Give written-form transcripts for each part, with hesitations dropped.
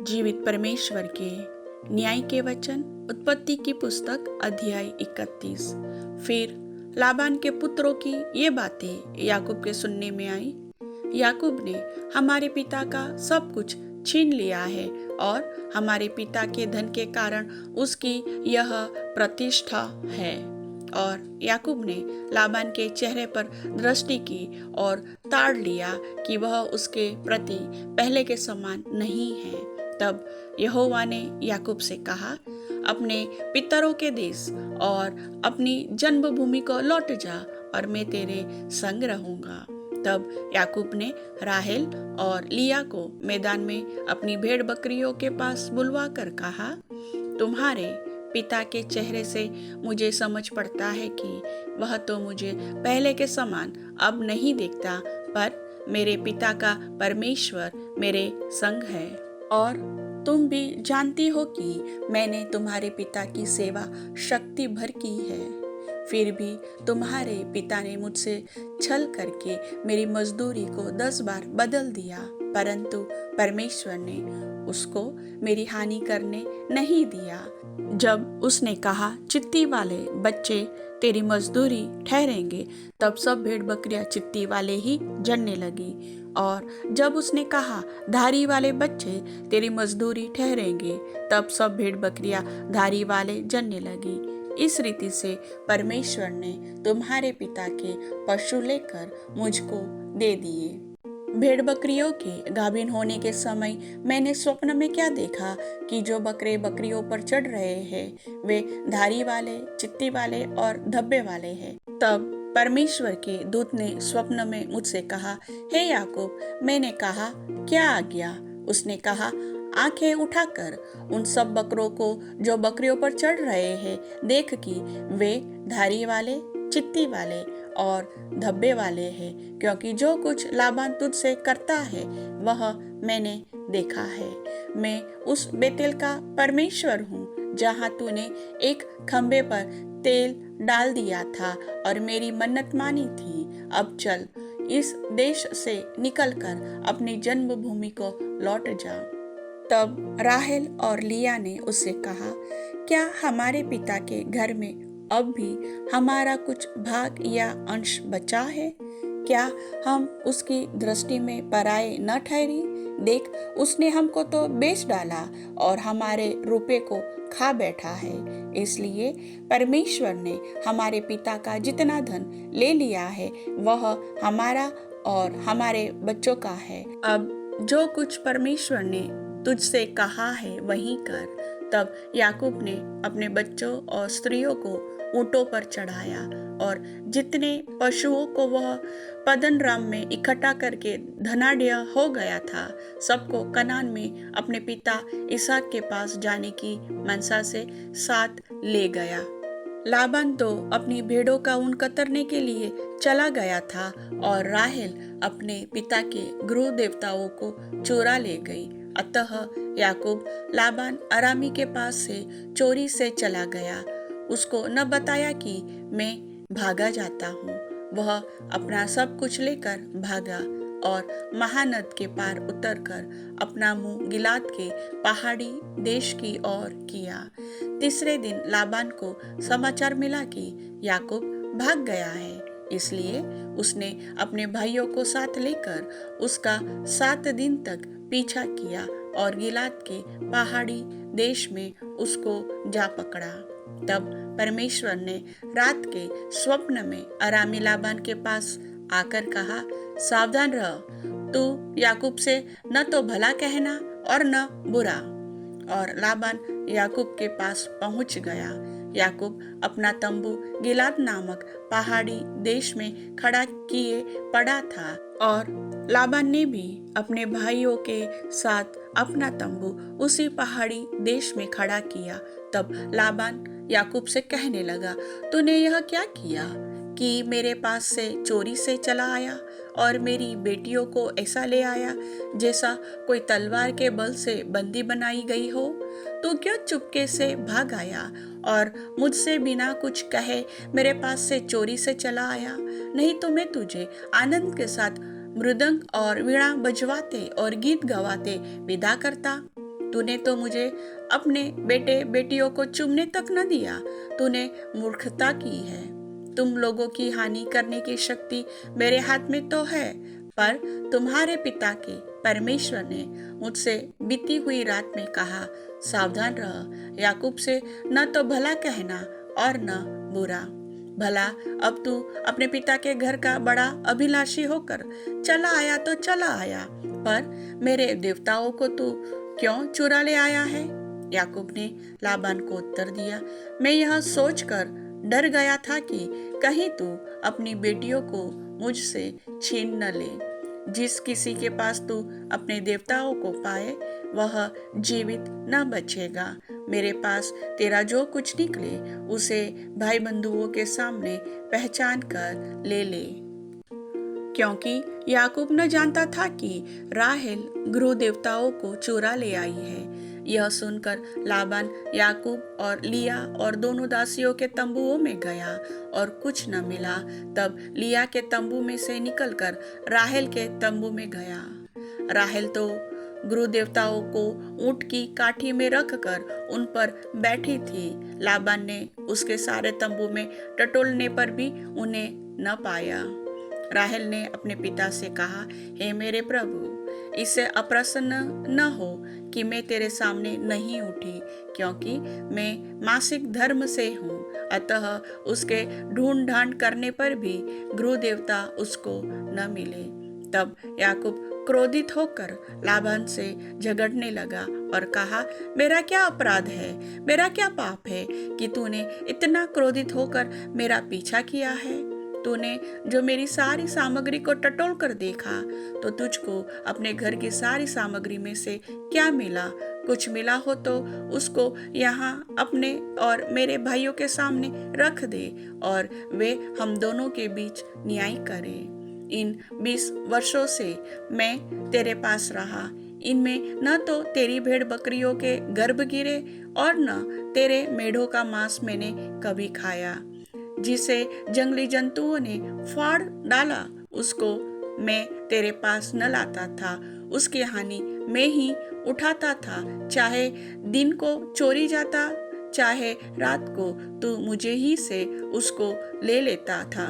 जीवित परमेश्वर के न्याय के वचन। उत्पत्ति की पुस्तक अध्याय 31। फिर लाबान के पुत्रों की ये बातें याकूब के सुनने में आई। याकूब ने हमारे पिता का सब कुछ छीन लिया है और हमारे पिता के धन के कारण उसकी यह प्रतिष्ठा है। और याकूब ने लाबान के चेहरे पर दृष्टि की और ताड़ लिया कि वह उसके प्रति पहले के समान नहीं है। तब यहोवा ने याकूब से कहा, अपने पितरों के देश और अपनी जन्मभूमि को लौट जा और मैं तेरे संग रहूंगा। तब याकूब ने राहेल और लिया को मैदान में अपनी भेड़ बकरियों के पास बुलवा कर कहा, तुम्हारे पिता के चेहरे से मुझे समझ पड़ता है कि वह तो मुझे पहले के समान अब नहीं देखता, पर मेरे पिता का परमेश्वर मेरे संग है। और तुम भी जानती हो कि मैंने तुम्हारे पिता की सेवा शक्ति भर की है। फिर भी तुम्हारे पिता ने मुझसे छल करके मेरी मजदूरी को 10 बार बदल दिया, परंतु परमेश्वर ने उसको मेरी हानि करने नहीं दिया। जब उसने कहा, चित्ती वाले बच्चे तेरी मजदूरी ठहरेंगे, तब सब भेड़ बकरियां चित्ती वाले ही जनने लगी। और जब उसने कहा, धारी वाले बच्चे तेरी मजदूरी ठहरेंगे, तब सब भेड़ बकरियां धारी वाले जनने लगी। इस रीति से परमेश्वर ने तुम्हारे पिता के पशु लेकर मुझको दे दिए। भेड़ बकरियों के गाभिन होने के समय मैंने स्वप्न में क्या देखा कि जो बकरे बकरियों पर चढ़ रहे हैं वे धारी वाले, चित्ती वाले और धब्बे वाले हैं। तब परमेश्वर के दूत ने स्वप्न में मुझसे कहा, हे याकूब। मैंने कहा, क्या आज्ञा? उसने कहा, आंखें उठाकर उन सब बकरों को जो बकरियों पर चढ़ रहे हैं देख कि वे धारी वाले, चित्ती वाले और धब्बे वाले हैं, क्योंकि जो कुछ लाबान तुझसे करता है वह मैंने देखा है। मैं उस बेतेल का परमेश्वर हूँ जहाँ तूने एक खंबे पर तेल डाल दिया था और मेरी मन्नत मानी थी। अब चल, इस देश से निकलकर अपनी जन्मभूमि को लौट जा। तब राहेल और लिया ने उससे कहा, क्या हमारे पिता के घर में अब भी हमारा कुछ भाग या अंश बचा है? क्या हम उसकी दृष्टि में पराये न ठहरी? देख, उसने हमको तो बेच डाला और हमारे रुपए को खा बैठा है। इसलिए परमेश्वर ने हमारे पिता का जितना धन ले लिया है वह हमारा और हमारे बच्चों का है। अब जो कुछ परमेश्वर ने तुझसे कहा है वही कर। तब याकूब ने अपने बच्चों और स्त्रियों को ऊंटों पर चढ़ाया और जितने पशुओं को वह पद्दनराम में इकट्ठा करके धनाढ्य हो गया था, सबको कनान में अपने पिता इसहाक के पास जाने की मनसा से साथ ले गया। लाबान तो अपनी भेड़ों का ऊन कतरने के लिए चला गया था और राहेल अपने पिता के गृह देवताओं को चुरा ले गई। अतः याकूब लाबान अरामी के पास से चोरी से चला गया। उसको न बताया कि मैं भागा जाता हूँ। वह अपना सब कुछ लेकर भागा और महानद के पार उतरकर अपना मुंह गिलाद के पहाड़ी देश की ओर किया। तीसरे दिन लाबान को समाचार मिला कि याकूब भाग गया है, इसलिए उसने अपने भाइयों को साथ लेकर उसका 7 दिन तक पीछा किया और गिलाद के पहाड़ी देश में उसको जा पकड़ा। तब परमेश्वर ने रात के स्वप्न में अरामी लाबान के पास आकर कहा, सावधान रह, तू याकूब से न तो भला कहना और न बुरा। और लाबान याकूब के पास पहुंच गया। याकूब अपना तंबू गिलाद नामक पहाड़ी देश में खड़ा किए पड़ा था और लाबान ने भी अपने भाइयों के साथ अपना तंबू उसी पहाड़ी देश में खड़ा किया। तब लाबान याकूब से कहने लगा, तूने यह क्या किया कि मेरे पास से चोरी से चला आया और मेरी बेटियों को ऐसा ले आया जैसा कोई तलवार के बल से बंदी बनाई गई हो? तू क्यों चुपके से भाग आया और मुझसे बिना कुछ कहे मेरे पास से चोरी से चला आया? नहीं तो मैं तुझे आनंद के साथ मृदंग और वीणा बजवाते और गीत गवाते विदा करता। तूने तो मुझे अपने बेटे बेटियों को चूमने तक न दिया। तूने मूर्खता की है। तुम लोगों की हानि करने की शक्ति मेरे हाथ में तो है, पर तुम्हारे पिता के परमेश्वर ने मुझसे बीती हुई रात में कहा, सावधान रह, याकूब से न तो भला कहना और न बुरा। भला अब तू अपने पिता के घर का बड़ा अभिलाषी होकर चला आया तो चला आया, पर मेरे देवताओं को तू क्यों चुरा ले आया है? याकूब ने लाबान को उत्तर दिया, मैं यह सोचकर डर गया था कि कहीं तू अपनी बेटियों को मुझसे छीन न ले। जिस किसी के पास तू अपने देवताओं को पाए वह जीवित न बचेगा। मेरे पास तेरा जो कुछ निकले उसे भाई बंधुओं के सामने पहचान कर ले ले। क्योंकि याकूब न जानता था कि राहेल गृह देवताओं को चुरा ले आई है। यह सुनकर लाबान याकूब और लिया और दोनों दासियों के तंबुओं में गया और कुछ न मिला। तब लिया के तंबू में से निकलकर राहेल के तंबू में गया। राहेल तो गृह देवताओं को ऊंट की काठी में रखकर उन पर बैठी थी। लाबान ने उसके सारे तंबू में टटोलने पर भी उन्हें न पाया। राहेल ने अपने पिता से कहा, हे मेरे प्रभु, इससे अप्रसन्न न हो कि मैं तेरे सामने नहीं उठी, क्योंकि मैं मासिक धर्म से हूँ। अतः उसके ढूंढ ढांड करने पर भी गृह देवता उसको न मिले। तब याकूब क्रोधित होकर लाबान से झगड़ने लगा और कहा, मेरा क्या अपराध है, मेरा क्या पाप है कि तूने इतना क्रोधित होकर मेरा पीछा किया है? तूने जो मेरी सारी सामग्री को टटोल कर देखा, तो तुझको अपने घर की सारी सामग्री में से क्या मिला? कुछ मिला हो तो उसको यहाँ अपने और मेरे भाइयों के सामने रख दे और वे हम दोनों के बीच न्याय करें। इन 20 वर्षों से मैं तेरे पास रहा, इनमें न तो तेरी भेड़ बकरियों के गर्भ गिरे और न तेरे मेढ़ों का मांस मैंने कभी खाया। जिसे जंगली जंतुओं ने फाड़ डाला उसको मैं तेरे पास न लाता था। उसकी हानि मैं ही उठाता था, चाहे दिन को चोरी जाता, चाहे रात को तू मुझे ही से उसको ले लेता था।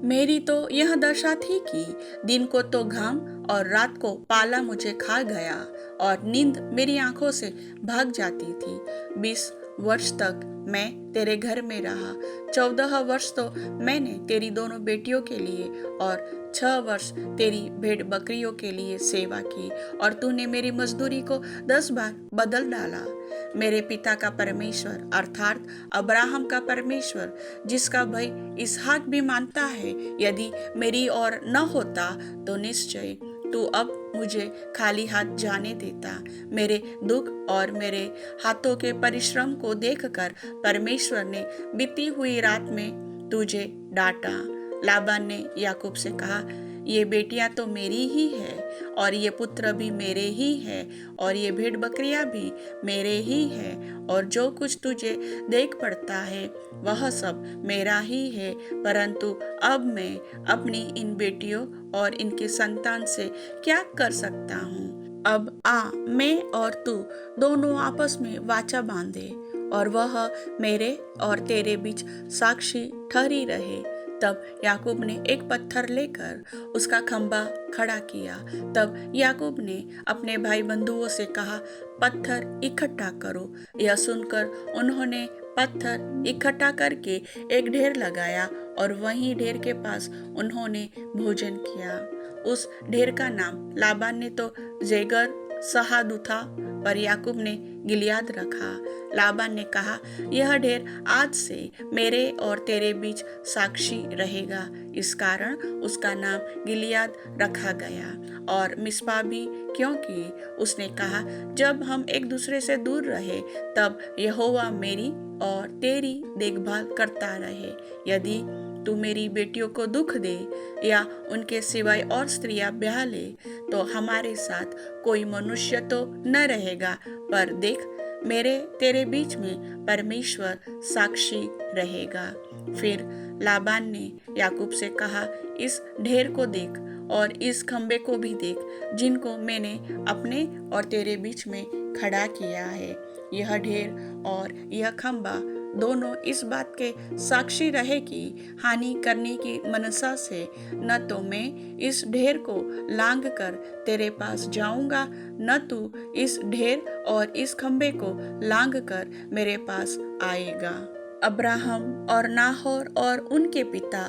मेरी तो यह दशा थी कि दिन को तो घाम और रात को पाला मुझे खा गया और नींद मेरी आंखों से भाग जाती थी। 20 वर्ष तक मैं तेरे घर में रहा। 14 वर्ष तो मैंने तेरी दोनों बेटियों के लिए और 6 वर्ष तेरी भेड़ बकरियों के लिए सेवा की, और तूने मेरी मजदूरी को 10 बार बदल डाला। मेरे पिता का परमेश्वर अर्थात अब्राहम का परमेश्वर, जिसका भय इसहाक भी मानता है, यदि मेरी ओर न होता तो निश्चय तू अब मुझे खाली हाथ जाने देता। मेरे दुख और मेरे हाथों के परिश्रम को देखकर परमेश्वर ने बीती हुई रात में तुझे डांटा। लाबान ने याकूब से कहा, ये बेटियां तो मेरी ही है और ये पुत्र भी मेरे ही है और ये भेड़ बकरियां भी मेरे ही है, और जो कुछ तुझे देख पड़ता है वह सब मेरा ही है। परंतु अब मैं अपनी इन बेटियों और इनके संतान से क्या कर सकता हूँ? अब आ, मैं और तू दोनों आपस में वाचा बांधे और वह मेरे और तेरे बीच साक्षी ठहरी रहे। तब याकूब ने एक पत्थर लेकर उसका खंभा खड़ा किया। तब याकूब ने अपने भाई बंधुओं से कहा, पत्थर इकट्ठा करो। यह सुनकर उन्होंने पत्थर इकट्ठा करके एक ढेर लगाया और वहीं ढेर के पास उन्होंने भोजन किया। उस ढेर का नाम लाबान ने तो जेगर सहादुथा, पर याकूब ने गिलियाद रखा। लाबान ने कहा, यह ढेर आज से मेरे और तेरे बीच साक्षी रहेगा। इस कारण उसका नाम गिलियाद रखा गया, और मिस्पा भी, क्योंकि उसने कहा, जब हम एक दूसरे से दूर रहे तब यहोवा मेरी और तेरी देखभाल करता रहे। यदि तू मेरी बेटियों को दुख दे या उनके सिवाय और स्त्रियां ब्याह ले, तो हमारे साथ कोई मनुष्य तो न रहेगा, पर देख, मेरे तेरे बीच में परमेश्वर साक्षी रहेगा। फिर लाबान ने याकूब से कहा, इस ढेर को देख और इस खंबे को भी देख, जिनको मैंने अपने और तेरे बीच में खड़ा किया है। यह ढेर और यह खंबा दोनों इस बात के साक्षी रहे कि हानि करने की मनसा से न तो मैं इस ढेर को लांघ कर तेरे पास जाऊंगा, न तू इस ढेर और इस खंबे को लांघ कर मेरे पास आएगा। अब्राहम और नाहोर और उनके पिता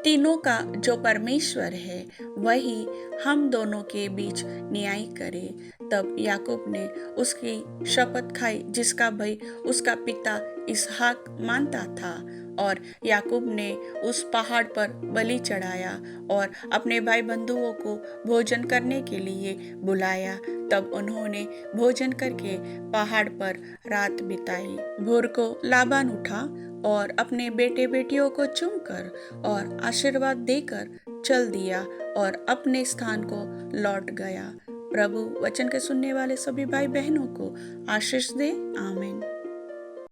तीनों का जो परमेश्वर है, वही हम दोनों के बीच न्याय करे। तब याकूब ने उसकी शपथ खाई, जिसका भय उसका पिता इसहाक मानता था। और याकूब ने उस पहाड़ पर बलि चढ़ाया और अपने भाई बंधुओं को भोजन करने के लिए बुलाया। तब उन्होंने भोजन करके पहाड़ पर रात बिताई। भोर को लाबान उठा और अपने बेटे बेटियों को चूमकर और आशीर्वाद देकर चल दिया और अपने स्थान को लौट गया। प्रभु वचन के सुनने वाले सभी भाई बहनों को आशीष दे। आमीन।